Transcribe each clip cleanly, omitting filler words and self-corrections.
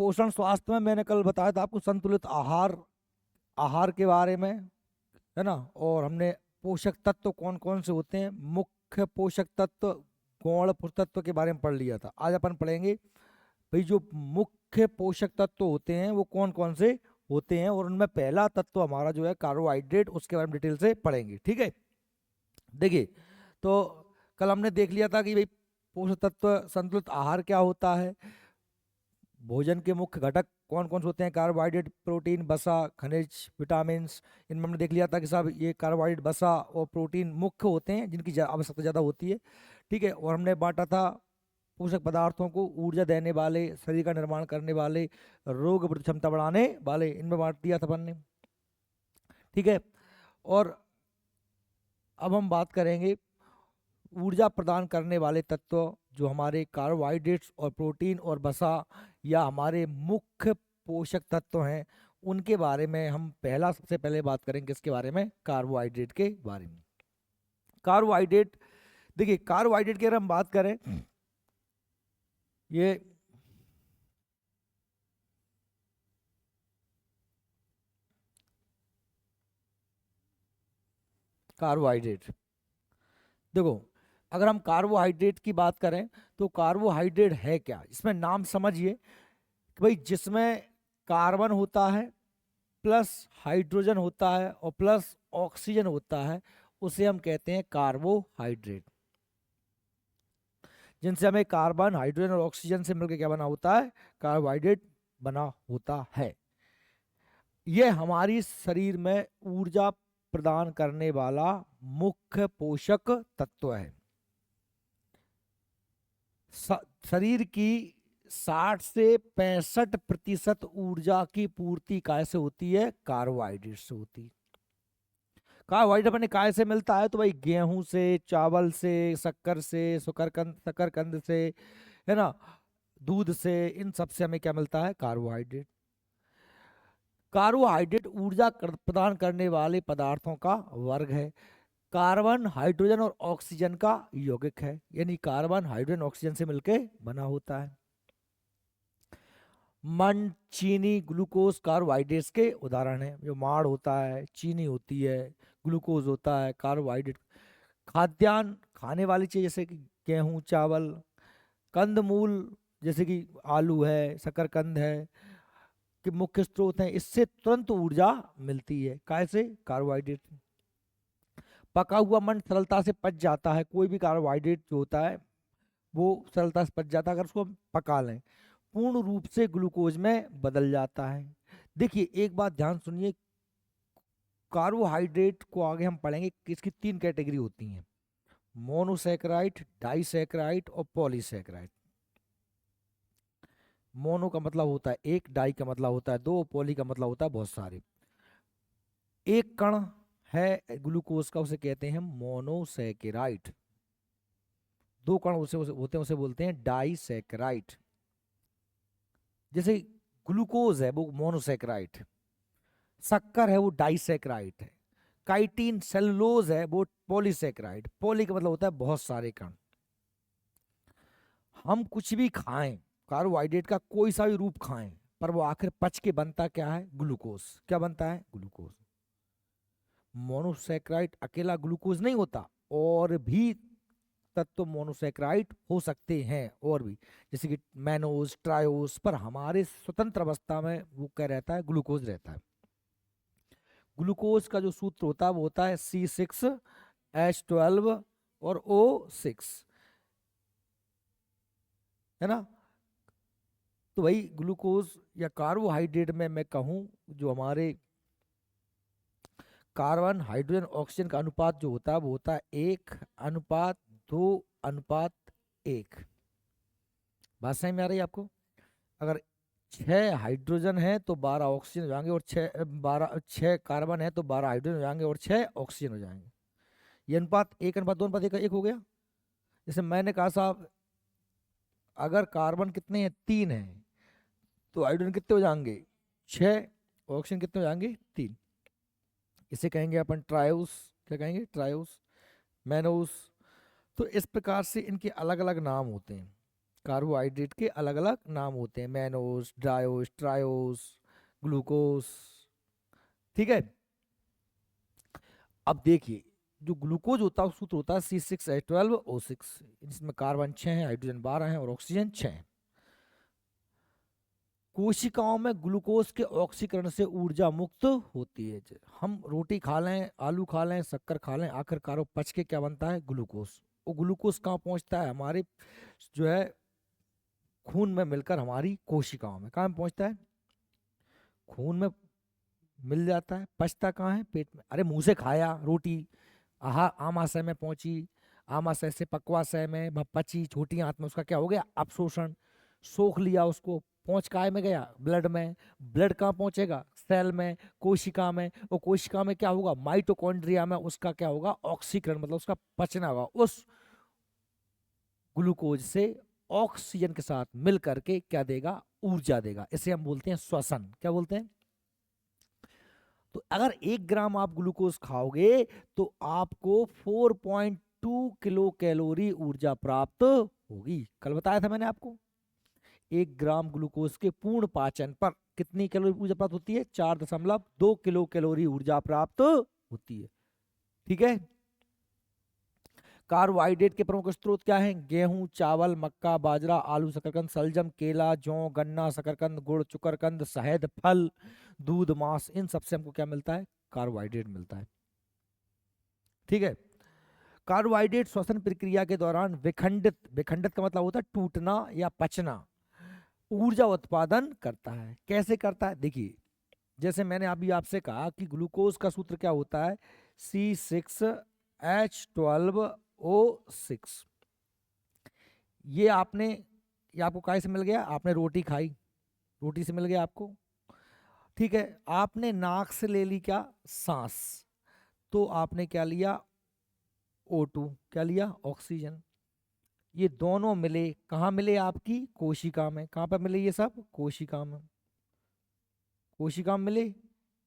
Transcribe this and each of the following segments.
पोषण स्वास्थ्य में मैंने कल बताया था आपको संतुलित आहार, आहार के बारे में, है ना। और हमने पोषक तत्व कौन कौन से होते हैं, मुख्य पोषक तत्व, गौण पोषक तत्व के बारे में पढ़ लिया था। आज अपन पढ़ेंगे भाई जो मुख्य पोषक तत्व होते हैं वो कौन कौन से होते हैं, और उनमें पहला तत्व हमारा जो है कार्बोहाइड्रेट, उसके बारे में डिटेल से पढ़ेंगे, ठीक है। देखिए, तो कल हमने देख लिया था कि भाई पोषक तत्व संतुलित आहार क्या होता है, भोजन के मुख्य घटक कौन कौन से होते हैं, कार्बोहाइड्रेट, प्रोटीन, वसा, खनिज, विटामिन। इनमें हमने देख लिया था कि साहब ये कार्बोहाइड्रेट, वसा और प्रोटीन मुख्य होते हैं जिनकी आवश्यकता ज़्यादा होती है, ठीक है। और हमने बांटा था पोषक पदार्थों को ऊर्जा देने वाले, शरीर का निर्माण करने वाले, रोग प्रतिरोधक क्षमता बढ़ाने वाले, इनमें बांट दिया था अपन ने, ठीक है। और अब हम बात करेंगे ऊर्जा प्रदान करने वाले तत्व जो हमारे कार्बोहाइड्रेट्स और प्रोटीन और वसा या हमारे मुख्य पोषक तत्व हैं, उनके बारे में हम पहला सबसे पहले बात करेंगे किसके बारे में, कार्बोहाइड्रेट के बारे में। कार्बोहाइड्रेट, देखिए कार्बोहाइड्रेट की अगर हम बात करें, ये कार्बोहाइड्रेट, देखो अगर हम कार्बोहाइड्रेट की बात करें तो कार्बोहाइड्रेट है क्या, इसमें नाम समझिए कि भाई जिसमें कार्बन होता है प्लस हाइड्रोजन होता है और प्लस ऑक्सीजन होता है, उसे हम कहते हैं कार्बोहाइड्रेट। जिनसे हमें कार्बन, हाइड्रोजन और ऑक्सीजन से मिलकर क्या बना होता है, कार्बोहाइड्रेट बना होता है। यह हमारी शरीर में ऊर्जा प्रदान करने वाला मुख्य पोषक तत्व है। शरीर की 60 से 65% ऊर्जा की पूर्ति काय से होती है, कार्बोहाइड्रेट से होती है। कार्बोहाइड्रेट अपने काय से मिलता है, तो भाई गेहूं से, चावल से, शक्कर से, शकरकंद से, है ना, दूध से, इन सब से हमें क्या मिलता है, कार्बोहाइड्रेट। कार्बोहाइड्रेट ऊर्जा प्रदान करने वाले पदार्थों का वर्ग है। कार्बन, हाइड्रोजन और ऑक्सीजन का यौगिक है, यानी कार्बन, हाइड्रोजन, ऑक्सीजन से मिलकर बना होता है। मंड, चीनी, ग्लूकोज कार्बोहाइड्रेट्स के उदाहरण है। जो माड़ होता है, चीनी होती है, ग्लूकोज होता है, कार्बोहाइड्रेट। खाद्यान्न, खाने वाली चीज जैसे कि गेहूं, चावल। कंदमूल जैसे कि आलू है, शकरकंद है, के मुख्य स्रोत हैं, इससे तुरंत ऊर्जा मिलती है, कैसे, कार्बोहाइड्रेट। पका हुआ मंड सरलता से पच जाता है, कोई भी कार्बोहाइड्रेट जो होता है वो सरलता से पच जाता है अगर उसको हम पका लें, पूर्ण रूप से ग्लूकोज में बदल जाता है। देखिए एक बात ध्यान सुनिए, कार्बोहाइड्रेट को आगे हम पढ़ेंगे कि इसकी 3 कैटेगरी होती हैं, मोनोसैकेराइड, डाइसैकेराइड और पॉलीसैकेराइड। मोनो का मतलब होता है एक, डाई का मतलब होता है दो, पॉली का मतलब होता है बहुत सारे। एक कण है ग्लूकोज का, उसे कहते हैं मोनोसैकेराइड। दो कण उसे होते हैं, उसे बोलते हैं डाइसैकेराइड। जैसे ग्लूकोज है वो मोनोसैकेराइड, शक्कर है वो डाइसैकेराइड है, काइटिन, सेलुलोज है वो पॉलीसैकेराइड। पॉली का मतलब होता है बहुत सारे कण। हम कुछ भी खाएं, कार्बोहाइड्रेट का कोई सा भी रूप खाएं, पर वो आखिर पच के बनता क्या है, ग्लूकोज। क्या बनता है, ग्लूकोज। मोनोसैकेराइड अकेला ग्लूकोज नहीं होता, और भी तत्व मोनोसैकेराइड हो सकते हैं, और भी जैसे कि मैनोज, ट्रायोज, पर हमारे स्वतंत्र अवस्था में वो क्या रहता है, ग्लूकोज रहता है। ग्लूकोज का जो सूत्र होता है वो होता है C6H12 और O6, है ना। तो भाई ग्लूकोज या कार्बोहाइड्रेट में मैं कहूं, जो हमारे कार्बन, हाइड्रोजन, ऑक्सीजन का अनुपात जो होता है वो होता है 1:2:1। बात समझ में आ रही है आपको। अगर 6 हाइड्रोजन है तो 12 ऑक्सीजन हो जाएंगे, और 6 कार्बन है तो 12 हाइड्रोजन हो जाएंगे और 6 ऑक्सीजन हो जाएंगे। ये अनुपात 1:2:1 हो गया। जैसे मैंने कहा साहब, अगर कार्बन कितने हैं, 3 है, तो हाइड्रोजन कितने हो जाएंगे, 6, ऑक्सीजन कितने हो जाएंगे, 3। इसे कहेंगे अपन ट्रायोस। क्या कहेंगे, ट्रायोस, मैनोस। तो इस प्रकार से इनके अलग अलग नाम होते हैं। कार्बोहाइड्रेट के अलग अलग नाम होते हैं, मैनोस, डायोस, ट्रायोस, ग्लूकोस। ठीक है। अब देखिए, जो ग्लूकोज होता है वो सूत्र होता है C6H12O6। इसमें कार्बन 6 है, हाइड्रोजन 12 है और ऑक्सीजन 6 है। कोशिकाओं में ग्लूकोज के ऑक्सीकरण से ऊर्जा मुक्त होती है। हम रोटी खा लें, आलू खा लें, शक्कर खा लें, आखिरकार वो पच के क्या बनता है? ग्लूकोज। वो ग्लूकोज कहाँ पहुंचता है? हमारे जो है खून में मिलकर हमारी कोशिकाओं में। कहाँ में पहुंचता है? खून में मिल जाता है। पचता कहाँ है? पेट में। अरे मुंह से खाया रोटी, आहा, आमाशय में पहुंची, आमाशय से पक्वाशय में पची, छोटी आंत में, उसका क्या हो गया? अपशोषण। सोख लिया उसको, पहुंच काय में गया? ब्लड में। ब्लड कहाँ पहुंचेगा? सेल में, कोशिका में। और कोशिका में क्या होगा? माइटोकॉन्ड्रिया में उसका क्या होगा? ऑक्सीकरण, मतलब उसका पचना होगा। उस ग्लूकोज से ऑक्सीजन के साथ मिल करके क्या देगा? ऊर्जा देगा। इसे हम बोलते हैं श्वसन। क्या बोलते हैं? तो अगर 1 ग्राम आप ग्लूकोज खाओगे तो आपको 4.2 किलो कैलोरी ऊर्जा प्राप्त होगी। कल बताया था मैंने आपको, 1 ग्राम ग्लूकोज के पूर्ण पाचन पर कितनी कैलोरी ऊर्जा प्राप्त होती है? 4.2 किलो कैलोरी ऊर्जा प्राप्त होती है। ठीक है। कार्बोहाइड्रेट के प्रमुख स्रोत क्या हैं? गेहूं, चावल, मक्का, बाजरा, आलू, शकरकंद, सलजम, केला, जौ, गन्ना, शकरकंद, गुड़, चुकरकंद, शहद, फल, दूध, मांस। इन सबसे हमको क्या मिलता है? कार्बोहाइड्रेट मिलता है। ठीक है। कार्बोहाइड्रेट श्वसन प्रक्रिया के दौरान विखंडित, विखंडित का मतलब होता है टूटना या पचना, ऊर्जा उत्पादन करता है। कैसे करता है? देखिए, जैसे मैंने अभी आपसे कहा कि ग्लूकोज का सूत्र क्या होता है? C6H12O6। ये आपने, ये आपको काय से मिल गया? आपने रोटी खाई, रोटी से मिल गया आपको। ठीक है। आपने नाक से ले ली क्या? सांस। तो आपने क्या लिया? O2। क्या लिया? ऑक्सीजन। ये दोनों मिले, कहाँ मिले? आपकी कोशिका में। कहाँ पर मिले ये सब? कोशिका में। कोशिका में मिले,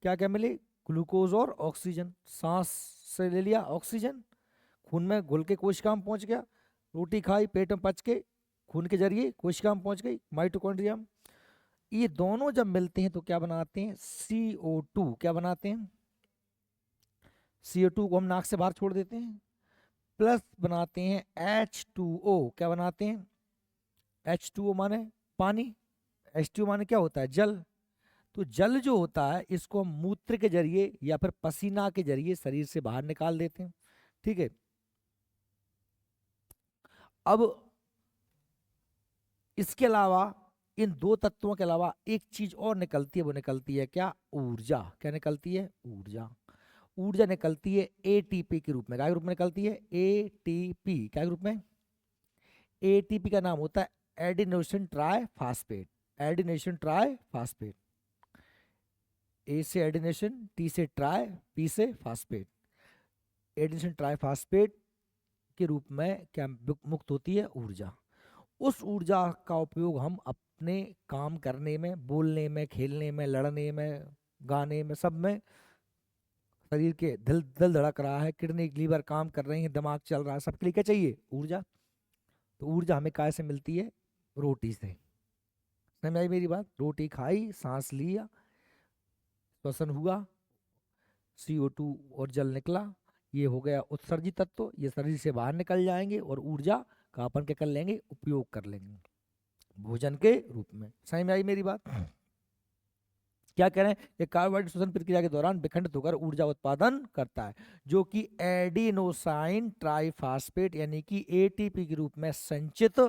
क्या क्या मिले? ग्लूकोज और ऑक्सीजन। सांस से ले लिया ऑक्सीजन, खून में घुल के कोशिका में पहुंच गया, रोटी खाई, पेट में पच के खून के जरिए कोशिका में पहुंच गई, माइटोकॉन्ड्रिया में। ये दोनों जब मिलते हैं तो क्या बनाते हैं? CO2। क्या बनाते हैं? CO2 को हम नाक से बाहर छोड़ देते हैं, प्लस बनाते हैं H2O। क्या बनाते हैं? H2O माने पानी, H2O माने क्या होता है? जल। तो जल जो होता है इसको हम मूत्र के जरिए या फिर पसीना के जरिए शरीर से बाहर निकाल देते हैं। ठीक है। अब इसके अलावा, इन दो तत्वों के अलावा एक चीज और निकलती है, वो निकलती है क्या? ऊर्जा। क्या निकलती है? ऊर्जा। ऊर्जा निकलती है ATP के रूप में। क्या के रूप में निकलती है? ATP। क्या के रूप में? ATP का नाम होता है adenosine triphosphate. Adenosine triphosphate. A से एडिनेशन, टी से ट्राई, पी से फास्फेट। एडिनेशन ट्राई फास्फेट के रूप में क्या मुक्त होती है? ऊर्जा। उस ऊर्जा का उपयोग हम अपने काम करने में, बोलने में, खेलने में, लड़ने में, गाने में, सब में, शरीर के दिल दिल धड़क रहा है, किडनी लीवर काम कर रहे हैं, दिमाग चल रहा है, सबके लिए क्या चाहिए? ऊर्जा। तो ऊर्जा हमें काय से मिलती है? रोटी से। समझ आई मेरी बात? रोटी खाई, सांस लिया, श्वसन हुआ, CO2 और जल निकला, ये हो गया उत्सर्जित तत्व, ये शरीर से बाहर निकल जाएंगे और ऊर्जा का अपन क्या कर लेंगे? उपयोग कर लेंगे भोजन के रूप में। समझ में आई मेरी बात? क्या कह रहे हैं? ये कार्बोहाइड्रेट श्वसन प्रक्रिया के दौरान विखंडित होकर ऊर्जा उत्पादन करता है, जो कि एडिनोसाइन ट्राइफास्फेट यानी कि ATP के रूप में संचित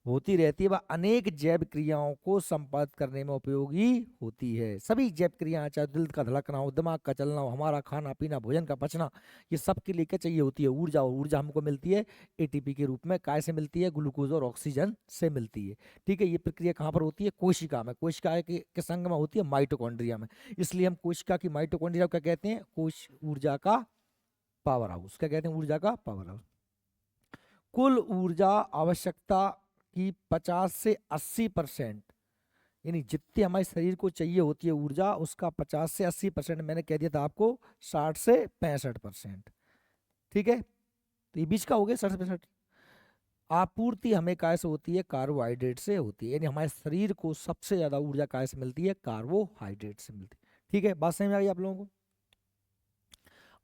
होती रहती है। वह अनेक जैव क्रियाओं को संपादित करने में उपयोगी होती है। सभी जैव क्रियाएं, चाहे दिल का धड़कना हो, दिमाग का चलना हो, हमारा खाना पीना, भोजन का पचना, ये सब के लिए क्या चाहिए होती है? ऊर्जा। और ऊर्जा हमको मिलती है ATP के रूप में। काय से मिलती है? ग्लूकोज और ऑक्सीजन से मिलती है। ठीक है। ये प्रक्रिया कहाँ पर होती है? कोशिका में। कोशिका के संग में होती है माइटोकॉन्ड्रिया में। इसलिए हम कोशिका की माइटोकॉन्ड्रिया क्या कहते हैं? कोश ऊर्जा का पावर हाउस। क्या कहते हैं? ऊर्जा का पावर हाउस। कुल ऊर्जा आवश्यकता की 50 से 80%, यानी जितनी हमारे शरीर को चाहिए होती है ऊर्जा, उसका 50 से 80%, मैंने कह दिया था आपको 60 से 65%। ठीक है। तो ये बीच का हो गया 60 से 65। आपूर्ति हमें काय से होती है? कार्बोहाइड्रेट से होती है। यानी हमारे शरीर को सबसे ज्यादा ऊर्जा काय से मिलती है? कार्बोहाइड्रेट से मिलती है। ठीक है, बात समझ में आ गई आप लोगों को?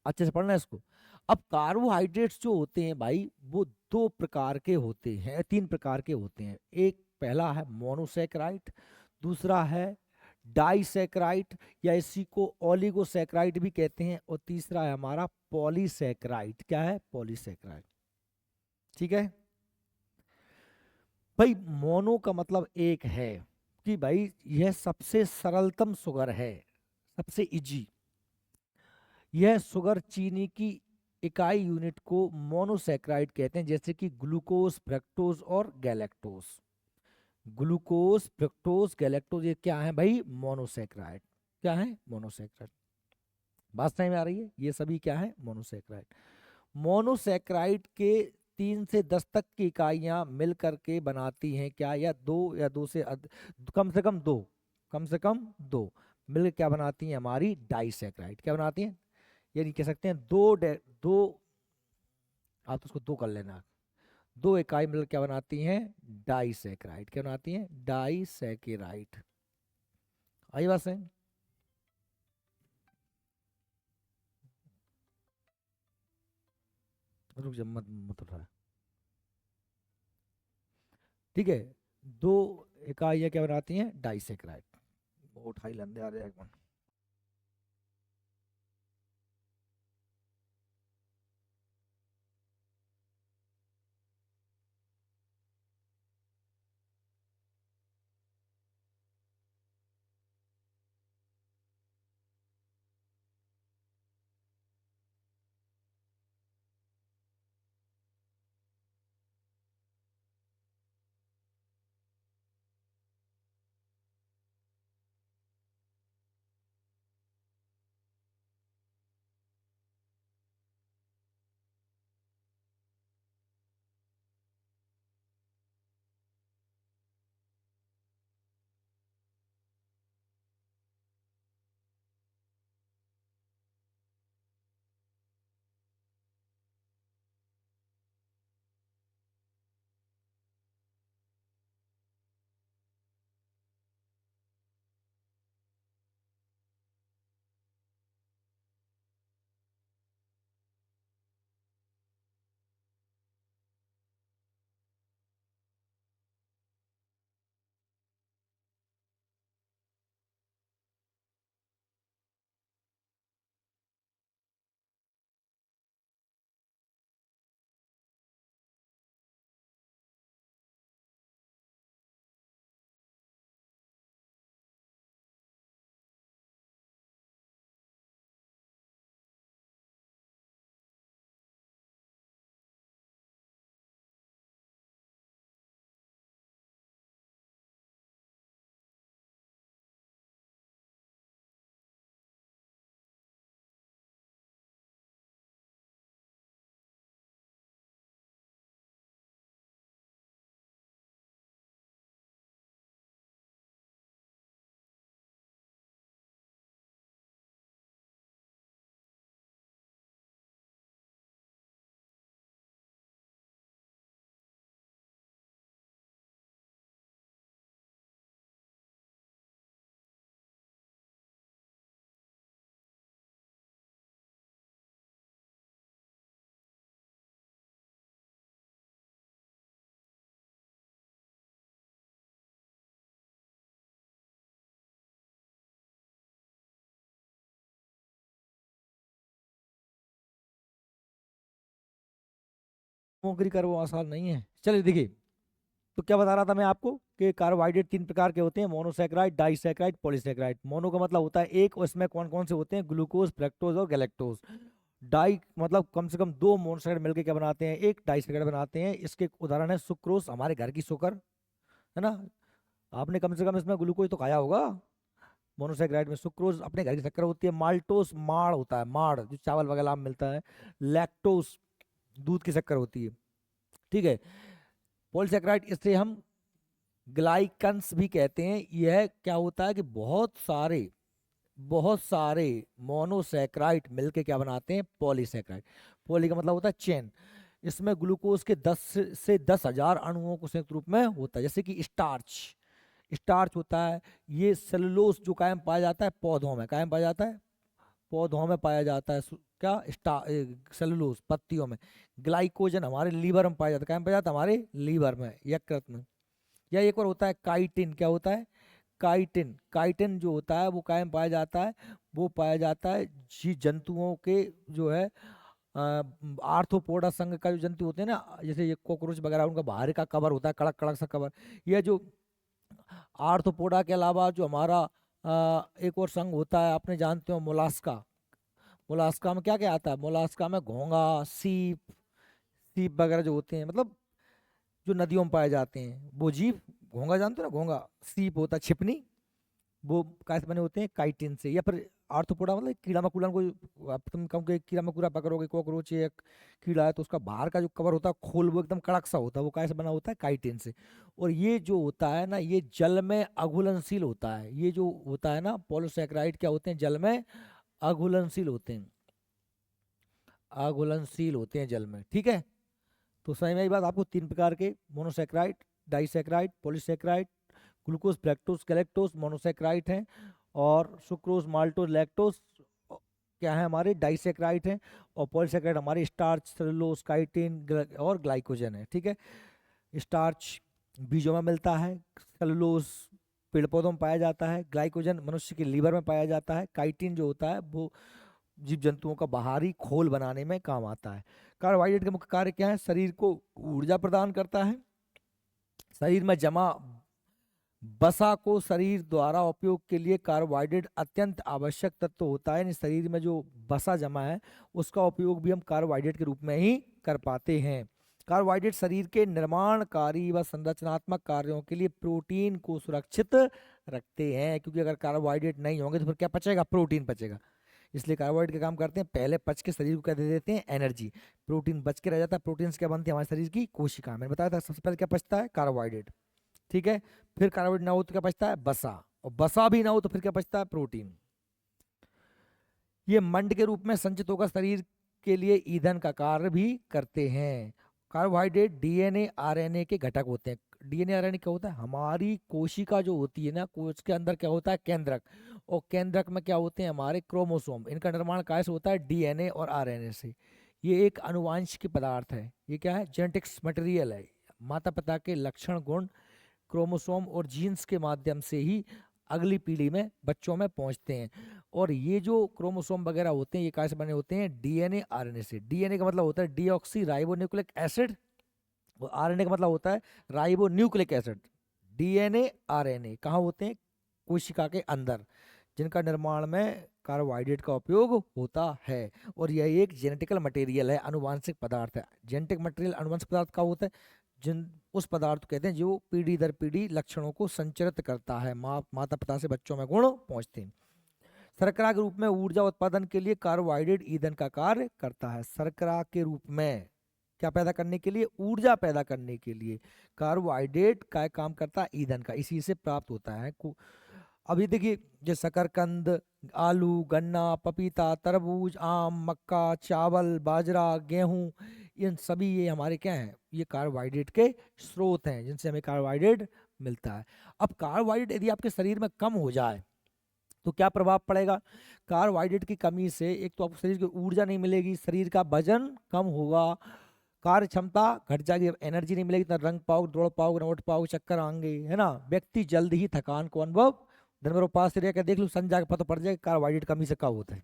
अच्छे से पढ़ना है इसको। अब कार्बोहाइड्रेट्स जो होते हैं भाई, वो दो प्रकार के होते हैं, तीन प्रकार के होते हैं। एक पहला है मोनोसैकेराइड, दूसरा है डाइसैकेराइड या इसी को ओलिगोसैकेराइड भी कहते हैं, और तीसरा है हमारा पॉलीसैकेराइड। क्या है? पॉलीसैकेराइड। ठीक है भाई, मोनो का मतलब एक है कि भाई यह सबसे सरलतम शुगर है, सबसे इजी। यह शुगर चीनी की इकाई यूनिट को मोनोसैकेराइड कहते हैं, जैसे कि ग्लूकोज, फ्रक्टोज और गैलेक्टोज। ग्लूकोज, फ्रक्टोज, गैलेक्टोज ये क्या है भाई? मोनोसैकेराइड। क्या है? मोनोसैकेराइड। बात समझ में आ रही है? ये सभी क्या है? मोनोसैकेराइड। मोनोसैकेराइड के 3 से 10 तक की इकाइयां मिल करके बनाती हैं क्या? या दो, या दो से कम से कम दो, कम से कम दो मिलकर क्या बनाती हैं? हमारी डाइसैकेराइड। क्या बनाती हैं? यानी कह सकते हैं दो, आप तो उसको दो कर लेना। दो इकाई मिलकर क्या बनाती हैं? डाइसैकेराइड। क्या बनाती हैं? डाइसैकेराइड। आई बात है? रुक जा, मत मत उठा। ठीक है, दो इकाइयां क्या बनाती हैं? डाइसैकेराइड। वो उठाई लंदे आ जाएगा। नौकरी कर वो आसान नहीं है। चलिए देखिए, तो क्या बता रहा था मैं आपको कि कार्बोहाइड्रेट तीन प्रकार के होते हैं: मोनोसैकेराइड, डाइसैकेराइड, पॉलीसैकेराइड। मोनो का मतलब होता है एक, और इसमें कौन कौन से होते हैं? ग्लूकोज, फ्रक्टोज और गैलेक्टोज। डाई मतलब कम से कम दो मोनोसैकेराइड मिलकर क्या बनाते हैं? एक डाइसैकेराइड बनाते हैं। इसके उदाहरण है सुक्रोज, हमारे घर की शुगर, है ना। आपने कम से कम इसमें ग्लूकोज तो खाया होगा। मोनोसैकेराइड में सुक्रोज अपने घर की शक्कर होती है। माल्टोस माड़ होता है, माड़ जो चावल वगैरह में मिलता है। लैक्टोस दूध की शक्कर होती है। ठीक है। पॉलीसैकेराइड इसे हम ग्लाइकन्स भी कहते हैं। यह क्या होता है कि बहुत सारे मोनोसैकेराइड मिलके क्या बनाते हैं? पॉलीसैकेराइड। पॉली का मतलब होता है चेन। इसमें ग्लूकोज के 10 से 10,000 अणुओं को संयुक्त रूप में होता है। जैसे कि स्टार्च, स्टार्च होता है, ये सेलुलोज जो कायम पाया जाता है पौधों में, कायम पाया जाता है पौधों में पाया जाता है। क्या सेलुलोज पत्तियों में। ग्लाइकोजन हमारे लीवर में पाया जाता है, कायम पाया जाता है हमारे लीवर में, यकृत में। या एक और होता है काइटिन, क्या होता है काइटिन, काइटिन जो होता है वो कायम पाया जाता है, वो पाया जाता है जीव जंतुओं के जो है आर्थ्रोपोडा संघ का जो जंतु होते हैं ना, जैसे ये कॉकरोच वगैरह, उनका बाहर का कवर होता है कड़क कड़क सा कवर। ये जो आर्थ्रोपोडा के अलावा जो हमारा एक और संघ होता है, आपने जानते हो मोलास्का। मोलास्का में क्या क्या आता है, मोलास्का में घोंगा, सीप, सीप वगैरह जो होते हैं, मतलब जो नदियों में पाए जाते हैं वो जीव। घोंगा जानते हो ना, घोंगा, सीप होता है छिपनी, वो कैसे बने होते हैं काइटिन से। या फिर आर्थ्रोपोडा मतलब कीड़ा मकोड़ा को, अब तुम कहो कि कीड़ा मकोड़ा पकड़ोगे, कॉकरोच या कीड़ा है, तो उसका बाहर का जो कवर होता है खोल, वो एकदम कड़क सा होता है, वो कैसे बना होता है काइटिन से। और ये जो होता है ना, ये जल में अघुलनशील होता है। ये जो होता है ना पॉलीसैकेराइड, क्या होते हैं, जल में अघुलनशील होते हैं, अघुलनशील होते हैं जल में, ठीक है। तो सही में ये बात, आपको 3 प्रकार के monosaccharide, disaccharide, polysaccharide, glucose, fructose, galactose monosaccharide हैं, और सुक्रोज, माल्टोज, लैक्टोज क्या है हमारे डाइसैकेराइड हैं, और पॉलीसैकेराइड हमारे स्टार्च, सेलुलोज, काइटिन और ग्लाइकोजन है, ठीक है। स्टार्च बीजों में मिलता है, सेलुलोज पेड़ पौधों में पाया जाता है, ग्लाइकोजन मनुष्य के लीवर में पाया जाता है, काइटिन जो होता है वो जीव जंतुओं का बाहरी खोल बनाने में काम आता है। कार्बोहाइड्रेट का मुख्य कार्य क्या है, शरीर को ऊर्जा प्रदान करता है, शरीर में जमा वसा को शरीर द्वारा उपयोग के लिए कार्बोहाइड्रेट अत्यंत आवश्यक तत्व होता है। यानी शरीर में जो वसा जमा है उसका उपयोग भी हम कार्बोहाइड्रेट के रूप में ही कर पाते हैं। कार्बोहाइड्रेट शरीर के निर्माणकारी व संरचनात्मक कार्यों के लिए प्रोटीन को सुरक्षित रखते हैं, क्योंकि अगर कार्बोहाइड्रेट नहीं होंगे तो फिर क्या पचेगा, प्रोटीन पचेगा। इसलिए कार्बोहाइड्रेट का काम करते हैं, पहले पच के शरीर को क्या दे देते हैं, एनर्जी। प्रोटीन बच के रह जाता है, प्रोटीन से क्या बनती है, हमारे शरीर की कोशिका। मैंने बताया था सबसे पहले क्या पचता है, कार्बोहाइड्रेट, ठीक है। फिर कार्बोहाइड्रेट ना हो तो क्या बचता है, बसा, और बसा भी ना हो तो फिर क्या बचता है, प्रोटीन। ये मंड के रूप में संचित होकर शरीर के लिए ईंधन का कार्य भी करते हैं। कार्बोहाइड्रेट डीएनए आरएनए के घटक होते हैं। डीएनए आरएनए क्या होता है, हमारी कोशिका जो होती है ना, कोश के अंदर क्या होता है, केंद्रक, और केंद्रक में क्या होते हैं, हमारे क्रोमोसोम। इनका निर्माण कैसे होता है, डीएनए और आरएनए से। ये एक आनुवांशिक पदार्थ है, ये क्या है, जेनेटिक्स मटेरियल है। माता पिता के लक्षण गुण क्रोमोसोम और जीन्स के माध्यम से ही अगली पीढ़ी में बच्चों में पहुंचते हैं। और ये जो क्रोमोसोम वगैरह होते हैं, ये कैसे बने होते हैं, डीएनए आरएनए से। डीएनए का मतलब होता है डीऑक्सी राइबो न्यूक्लिक एसिड, और आरएनए का मतलब होता है ribo nucleic acid. DNA RNA कहाँ होते हैं, कोशिका के अंदर, जिनका निर्माण में कार्बोहाइड्रेट का उपयोग होता है। और यह एक जेनेटिकल मटेरियल है, अनुवांशिक पदार्थ है। जेनेटिक मटेरियल अनुवांशिक पदार्थ का होता है, जिन उस पदार्थ को कहते हैं जो पीढ़ी दर पीढ़ी लक्षणों को संचरित करता है, माता पिता से बच्चों में गुण पहुंचते हैं। शर्करा के रूप में ऊर्जा उत्पादन के लिए कार्बोहाइड्रेट ईंधन का कार्य करता है। शर्करा के रूप में क्या पैदा करने के लिए, ऊर्जा पैदा करने के लिए कार्बोहाइड्रेट का काम करता है, ईंधन का, इसी से प्राप्त होता है। अभी देखिए, जो शकरकंद, आलू, गन्ना, पपीता, तरबूज, आम, मक्का, चावल, बाजरा, गेहूं, इन सभी ये हमारे क्या हैं, ये कार्बोहाइड्रेट के स्रोत हैं, जिनसे हमें कार्बोहाइड्रेट मिलता है। अब कार्बोहाइड्रेट यदि आपके शरीर में कम हो जाए तो क्या प्रभाव पड़ेगा। कार्बोहाइड्रेट की कमी से एक तो आपको शरीर की ऊर्जा नहीं मिलेगी, शरीर का वजन कम होगा, कार्य क्षमता घट जाएगी, एनर्जी नहीं मिलेगी, ना रंग पाओगे, दौड़ पाओगे, ना उठ पाओगे, चक्कर आएंगे, है ना। व्यक्ति जल्द ही थकान को अनुभव, दिन भर उपास से रह कर देख लो, सन जाकर पता पड़ जाएगा कार्बोहाइड्रेट कमी से क्या होता है,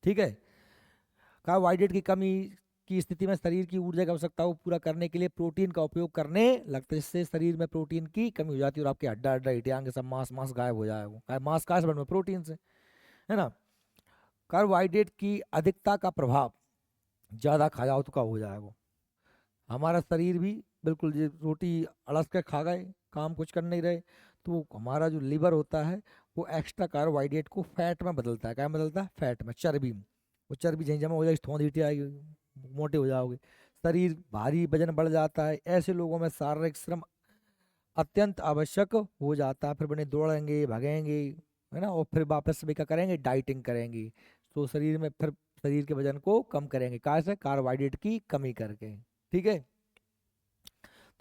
ठीक है। कार्बोहाइड्रेट की कमी की स्थिति में शरीर की ऊर्जा की आवश्यकता को पूरा करने के लिए प्रोटीन का उपयोग करने लगते हैं, जिससे शरीर में प्रोटीन की कमी हो जाती है और आपके हड्डा हड्डा हिटियांग सब मांस मांस गायब हो जाएगा। मांस कहाँ से बने, प्रोटीन से, है ना। कार्बोहाइड्रेट की अधिकता का प्रभाव, ज्यादा खा जाओ तो क्या हो जाएगा, हमारा शरीर भी बिल्कुल, ये रोटी अड़स के खा गए, काम कुछ कर नहीं रहे, तो हमारा जो लीवर होता है वो एक्स्ट्रा कार्बोहाइड्रेट को फैट में बदलता है। क्या बदलता है, फैट में, चर्बी में। वो चर्बी जहीं जमा हो जाएगी, थोड़ी हीटी आएगी, मोटे हो जाओगे, शरीर भारी, वजन बढ़ जाता है। ऐसे लोगों में शारीरिक श्रम अत्यंत आवश्यक हो जाता है। फिर बने दौड़ेंगे, भागेंगे, है ना, और फिर वापस भी क्या करेंगे, डाइटिंग करेंगे, तो शरीर में फिर शरीर के वजन को कम करेंगे, कहाँ से, कार्बोहाइड्रेट की कमी करके। ठीक है,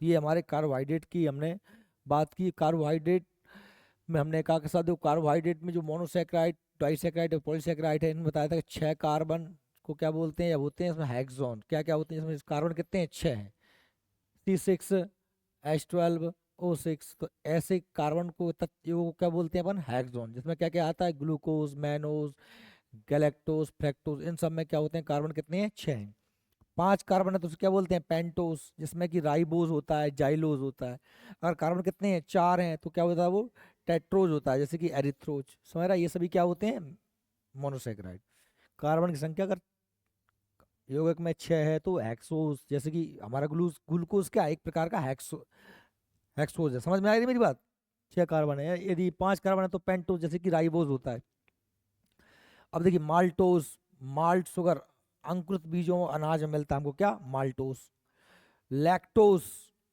तो ये हमारे कार्बोहाइड्रेट की हमने बात की। कार्बोहाइड्रेट में हमने कहा कि साथियों कार्बोहाइड्रेट में जो मोनोसेक्राइड, डाइसेक्राइड और पॉलीसेक्राइड है, इनमें बताया था कि 6 कार्बन को क्या बोलते हैं, या होते हैं इसमें हेक्सोन। क्या क्या होते हैं इसमें, कार्बन कितने हैं, 6 हैं, C6H12O6। तो ऐसे कार्बन को तत्वों को क्या बोलते हैं अपन, हेक्सोन, जिसमें क्या क्या आता है, ग्लूकोज, मैनोज, गैलेक्टोज, फ्रैक्टोज, इन सब में क्या होते हैं कार्बन कितने हैं, 6 हैं। 5 कार्बन है तो उसे क्या बोलते हैं, पेंटोस, जिसमें कि राइबोज होता है, जाइलोज होता है। अगर कार्बन कितने हैं, 4 हैं, तो क्या होता है वो, टेट्रोज होता है, जैसे कि एरिथ्रोज। समझ रहा है, ये सभी क्या होते हैं, मोनोसेक्राइड। कार्बन की संख्या अगर यौगिक में 6 है तो हेक्सोज, जैसे कि हमारा ग्लूकोज क्या है, एक प्रकार का हेक्सोज है। समझ में आ रही है मेरी बात, 6 कार्बन है। यदि 5 कार्बन है तो पेंटोज, जैसे कि राइबोज होता है। अब देखिए माल्टोज, माल्ट शुगर, अंकुरित बीजों अनाज में मिलता है हमको क्या, माल्टोज। लैक्टोज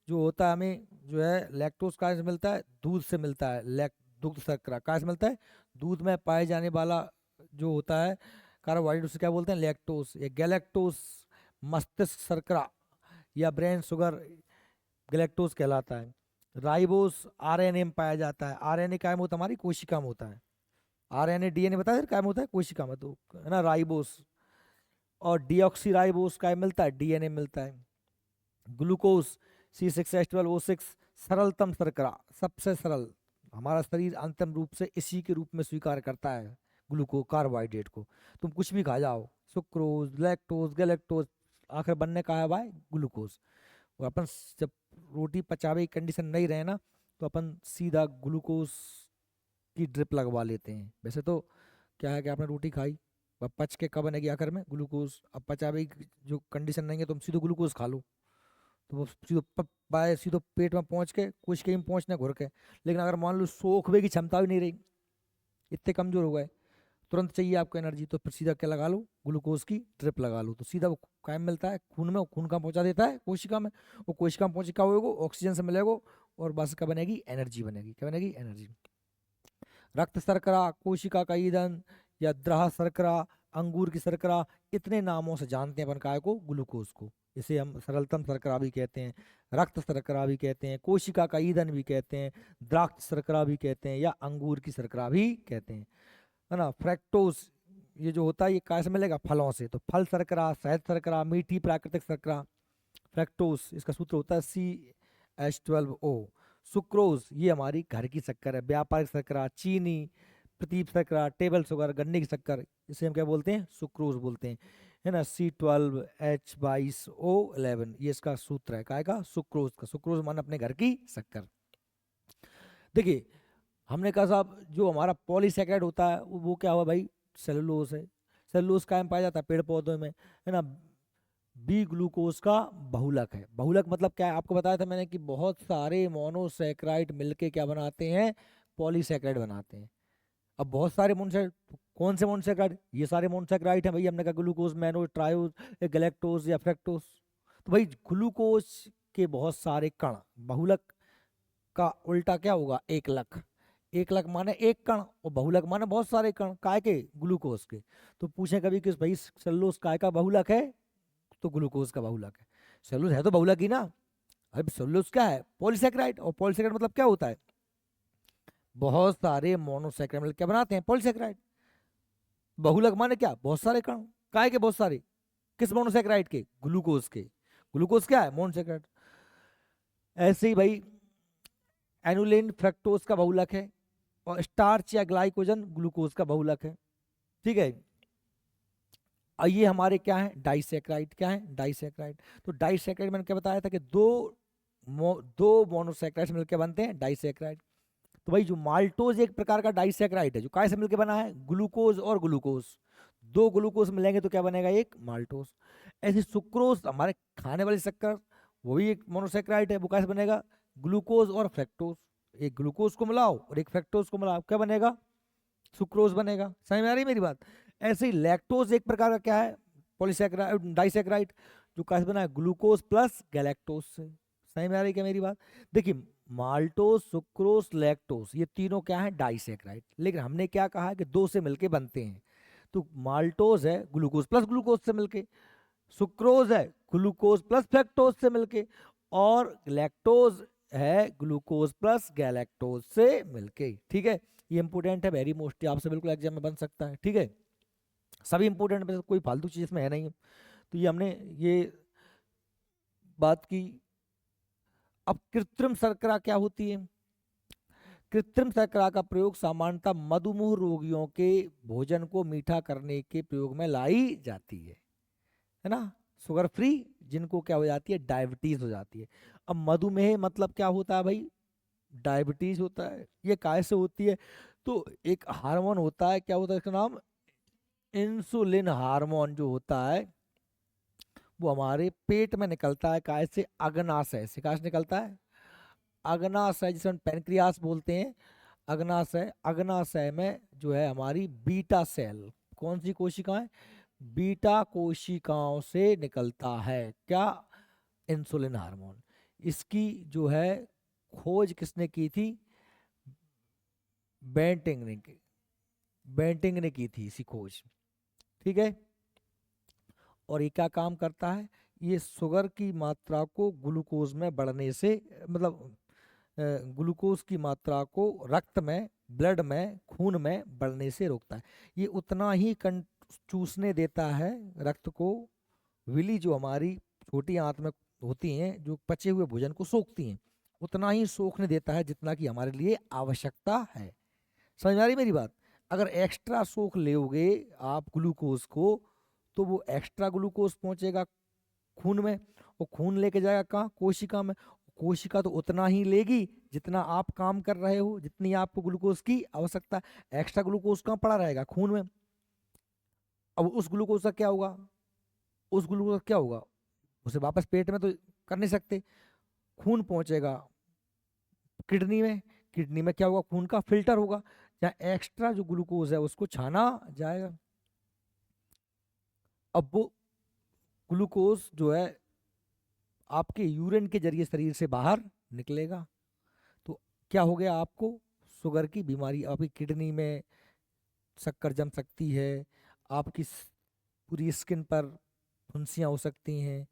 जो होता है हमें, जो है लैक्टोज कहाँ से मिलता है, दूध से मिलता है। दुग्ध शर्करा कहाँ से मिलता है, दूध में पाए जाने वाला जो होता है कार्बोहाइड्रेट, उसे क्या बोलते हैं, लैक्टोज। या गैलेक्टोज, मस्तिष्क शर्करा या ब्रेन शुगर, गैलेक्टोज कहलाता है। राइबोस आरएनए में पाया जाता है। आरएनए कायम होता है हमारी कोशिका में होता है। आरएनए डीएनए बताया सर कायम होता है कोशिका में, तो है ना राइबोस। और डीऑक्सी राइबोस कायम मिलता है, डीएनए मिलता है। ग्लूकोज, C6H12O6, सरलतम शर्करा, सबसे सरल, हमारा शरीर अंतिम रूप से इसी के रूप में स्वीकार करता है कार्बोहाइड्रेट को। तुम कुछ भी खा जाओ, सुक्रोज, लैक्टोज, गैलेक्टोज, आखिर बनने का है भाई ग्लूकोज। और अपन जब रोटी पचावे की कंडीशन नहीं रहे ना, तो अपन सीधा ग्लूकोज की ड्रिप लगवा लेते हैं। वैसे तो क्या है कि आपने रोटी खाई, अब पच के कब बनेगी आखिर में, ग्लूकोज। अब पचावे की जो कंडीशन नहीं है, तुम सीधे ग्लूकोज खा लो, तो वो सीधो बाय सीधो पेट में पहुंच के कुछ के में पहुंचने घुर के। लेकिन अगर मान लो सोखने की क्षमता भी नहीं रही, इतने कमजोर हो गए, तुरंत चाहिए आपको एनर्जी, तो फिर सीधा क्या लगा लो, ग्लूकोज की ड्रिप लगा लो, तो सीधा वो कायम मिलता है खून में, वो खून कहाँ पहुंचा देता है, कोशिका में। वो कोशिका में पहुंचे क्या होगा, ऑक्सीजन से मिलेगा, और बस क्या बनेगी, एनर्जी बनेगी। क्या बनेगी, एनर्जी। रक्त शर्करा, कोशिका का ईंधन, या द्रह शर्करा, अंगूर की शर्करा, इतने नामों से जानते हैं अपन काय को, ग्लूकोज को। इसे हम सरलतम शर्करा भी कहते हैं, रक्त शर्करा भी कहते हैं, कोशिका का ईंधन भी कहते हैं, द्राक्ष शर्करा भी कहते हैं, या अंगूर की शर्करा भी कहते हैं, है ना। फ्रैक्टोज ये जो होता है ये कैसे मिलेगा, फलों से। तो फल शर्करा, शहद शर्करा, मीठी प्राकृतिक शर्करा, फ्रैक्टोज, इसका सूत्र होता है C H12O। सुक्रोज ये हमारी घर की शक्कर है, व्यापारिक शर्करा, चीनी, प्रतीप शर्करा, टेबल शुगर, गन्ने की शक्कर, इसे हम क्या बोलते हैं, सुक्रोज बोलते हैं, है ना। C12H22O11, ये इसका सूत्र है, काय का, सुक्रोज का। सुक्रोज मान अपने घर की शक्कर। देखिए हमने कहा साहब जो हमारा पॉलीसेकेराइड होता है वो क्या हुआ भाई, सेलुलोज है। सेलुलोज कायम पाया जाता है पेड़ पौधों में, है ना। बी ग्लूकोज का बहुलक है। बहुलक मतलब क्या है, आपको बताया था मैंने कि बहुत सारे मोनोसेक्राइड मिलके क्या बनाते हैं, पॉलीसेक्राइड बनाते हैं। अब बहुत सारे मोनोसेक्राइड, कौन से मोनोसेक्राइड, ये सारे मोनोसेक्राइड हैं भाई। हमने कहा ग्लूकोज, मैनोज, ट्रायोज, गैलेक्टोज या फ्रैक्टोज। तो भाई ग्लूकोज के बहुत सारे कण, बहुलक का उल्टा क्या होगा, एक लक। एक लक माने एक कण, और बहुलक माने बहुत सारे कण, काय के, ग्लूकोज के। तो पूछे कभी कि भाई सेलुलोज काय का बहुलक है, तो ग्लूकोज का बहुलक है। सेलुलोज है तो बहुलक ही ना। अब सेलुलोज क्या है, पॉलीसेक्राइड, और पॉलीसेक्राइड मतलब क्या होता है, बहुत सारे मोनोसेक्राइड मिलकर क्या बनाते हैं, पॉलीसेक्राइड। बहुलक माने क्या, बहुत सारे कण, काय के, बहुत सारे, किस मोनोसेक्राइड के, ग्लूकोज के। ग्लूकोज क्या है, मोनोसेक्राइड। ऐसे ही भाई एनुलिन फ्रक्टोज का बहुलक है, और स्टार्च या ग्लाइकोजन ग्लूकोज का बहुलक है। ठीक है। और ये हमारे क्या है, डाइसेक्राइड। क्या है, डाइसेक्राइड। तो डाइसेक्राइड मैंने क्या बताया था कि दो मोनोसेक्राइड मिलकर बनते हैं डाइसेक्राइड। तो भाई जो माल्टोज एक प्रकार का डाइसेक्राइड है, जो काय से मिलकर बना है, ग्लूकोज और ग्लूकोज। दो ग्लूकोज मिलेंगे तो क्या बनेगा, एक माल्टोज। ऐसे सुक्रोज हमारे खाने वाली शक्कर, वो भी एक मोनोसेक्राइड है, वो कैसे बनेगा, ग्लूकोज और फ्रैक्टोज। एक ग्लूकोज को मिलाओ और एक फ्रैक्टोज को मिलाओ, क्या बनेगा, सुक्रोज बनेगा। समझ में आ रही है मेरी बात। ऐसे ही लैक्टोज एक प्रकार का क्या है, पॉलीसेक्राइड, डाइसेक्राइड, जो कैसे बना है, ग्लूकोज प्लस गैलेक्टोज से। समझ में आ रही है क्या मेरी बात। देखिए माल्टोज, सुक्रोज, लैक्टोज ये तीनों क्या है, डाइसेक्राइड। लेकिन हमने क्या कहा है कि दो से मिलके बनते हैं। तो माल्टोज है ग्लूकोज प्लस ग्लूकोज से मिलके, सुक्रोज है ग्लूकोज प्लस फ्रक्टोज से मिलके, और लैक्टोज है ग्लूकोज प्लस गैलेक्टोज से मिलके। ठीक है, ये इंपोर्टेंट है, वेरी मोस्टली आपसे बिल्कुल एग्जाम में बन सकता है। ठीक है, सभी इंपोर्टेंट में से कोई फालतू चीज इसमें है नहीं। तो ये हमने ये बात की। अब कृत्रिम शर्करा क्या होती है? कृत्रिम शर्करा का प्रयोग सामान्यतः मधुमेह रोगियों के भोजन को मीठा करने के प्रयोग में लाई जाती है ना, शुगर फ्री, जिनको क्या हो जाती है, डायबिटीज हो जाती है। अब मधुमेह मतलब क्या होता है भाई? डायबिटीज होता है। ये कैसे होती है? तो एक हार्मोन होता है, क्या होता है इसका नाम, इंसुलिन हार्मोन जो होता है वो हमारे पेट में निकलता है, कैसे, अग्नाशय से। कहाँ से निकलता है? अग्नाशय, जिसे हम पेनक्रियास बोलते हैं, अग्नाशय। अग्नाशय में जो है हमारी बीटा सेल, कौन सी कोशिकाएं? बीटा कोशिकाओं से निकलता है क्या? Insulin hormone. इसकी जो है खोज किसने की थी? बेंटिंग ने की, बेंटिंग ने की थी इसी खोज। ठीक है, और ये क्या काम करता है? ये शुगर की मात्रा को ग्लूकोज में बढ़ने से, मतलब ग्लूकोज की मात्रा को रक्त में, ब्लड में, खून में बढ़ने से रोकता है। ये उतना ही चूसने देता है रक्त को, विली जो हमारी छोटी आंत में होती हैं, जो पचे हुए भोजन को सोखती हैं, उतना ही सोखने देता है जितना कि हमारे लिए आवश्यकता है। समझ में आ रही मेरी बात? अगर एक्स्ट्रा सोख लोगे आप ग्लूकोज को, तो वो एक्स्ट्रा ग्लूकोज पहुंचेगा खून में, और खून लेके जाएगा कहाँ? कोशिका में। कोशिका तो उतना ही लेगी जितना आप काम कर रहे हो, जितनी आपको ग्लूकोज की आवश्यकता है। एक्स्ट्रा ग्लूकोज कहाँ पड़ा रहेगा? खून में। अब उस ग्लूकोज का क्या होगा? उस ग्लूकोज का क्या होगा? उसे वापस पेट में तो कर नहीं सकते, खून पहुंचेगा किडनी में। किडनी में क्या होगा? खून का फिल्टर होगा, जहाँ एक्स्ट्रा जो ग्लूकोज है उसको छाना जाएगा। अब वो ग्लूकोज जो है आपके यूरिन के जरिए शरीर से बाहर निकलेगा। तो क्या हो गया आपको? शुगर की बीमारी, आपकी किडनी में शक्कर जम सकती है, आपकी पूरी स्किन पर फुंसियाँ हो सकती हैं,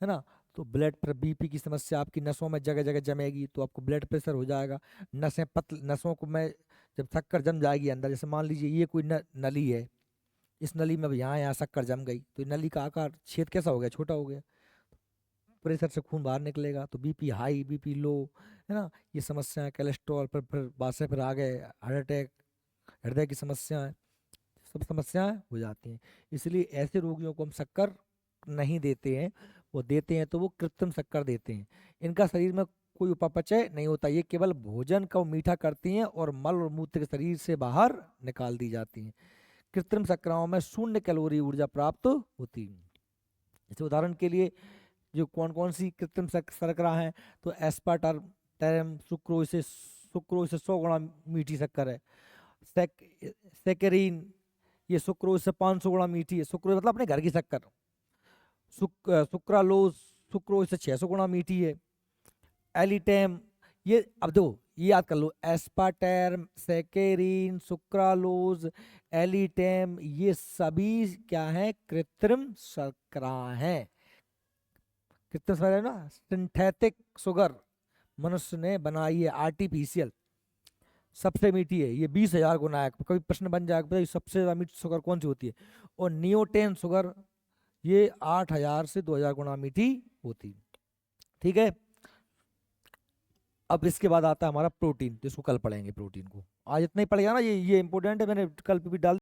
है ना। तो ब्लड पर बीपी की समस्या, आपकी नसों में जगह जगह जमेगी तो आपको ब्लड प्रेशर हो जाएगा। नसें पतल, नसों को में जब शक्कर जम जाएगी अंदर, जैसे मान लीजिए ये कोई नली है, इस नली में अब यहाँ यहाँ शक्कर जम गई, तो नली का आकार, छेद कैसा हो गया? छोटा हो गया। प्रेशर से खून बाहर निकलेगा तो बीपी हाई, बीपी लो, है ना, ये समस्याएं, कोलेस्ट्रॉल पर फिर बाद से फिर आ गए हार्ट अटैक, हृदय की समस्याएं, सब समस्याएं हो जाती हैं। इसलिए ऐसे रोगियों को हम शक्कर नहीं देते हैं, वो देते हैं तो वो कृत्रिम शक्कर देते हैं। इनका शरीर में कोई उपापचय नहीं होता, ये केवल भोजन को मीठा करती हैं और मल और मूत्र के शरीर से बाहर निकाल दी जाती हैं। कृत्रिम शर्कराओं में शून्य कैलोरी ऊर्जा प्राप्त होती है। जैसे उदाहरण के लिए जो कौन कौन सी कृत्रिम शर्करा हैं, तो एस्पार्टम, सुक्रोज से 100 गुना मीठी शक्कर है। सेकेरीन, ये सुक्रोज से 500 गुना मीठी है। सुक्रोज मतलब अपने घर की शक्कर। सुक्रालोज, सुक्रोज से 600 गुना मीठी है। एलिटेम, ये अब दो, ये याद कर लो, एस्पार्टम, सेकेरीन, सुक्रालोज, एलिटेम, ये सभी क्या है? कृत्रिम शर्करा हैं। कितना सारा है ना, सिंथेटिक शुगर मनुष्य ने बनाई है, आर्टिफिशियल, सबसे मीठी है ये, 20,000 गुना है। कभी प्रश्न बन जाएगा बताइए सबसे ज्यादा मीठी शुगर कौन सी होती है? और नियोटेन शुगर, ये 8,000 से 2,000 गुना मीठी होती है। ठीक है, अब इसके बाद आता है हमारा प्रोटीन, जिसको कल पढ़ेंगे। प्रोटीन को आज इतना ही पड़ गया ना, ये इंपॉर्टेंट है, मैंने कल पे भी डाल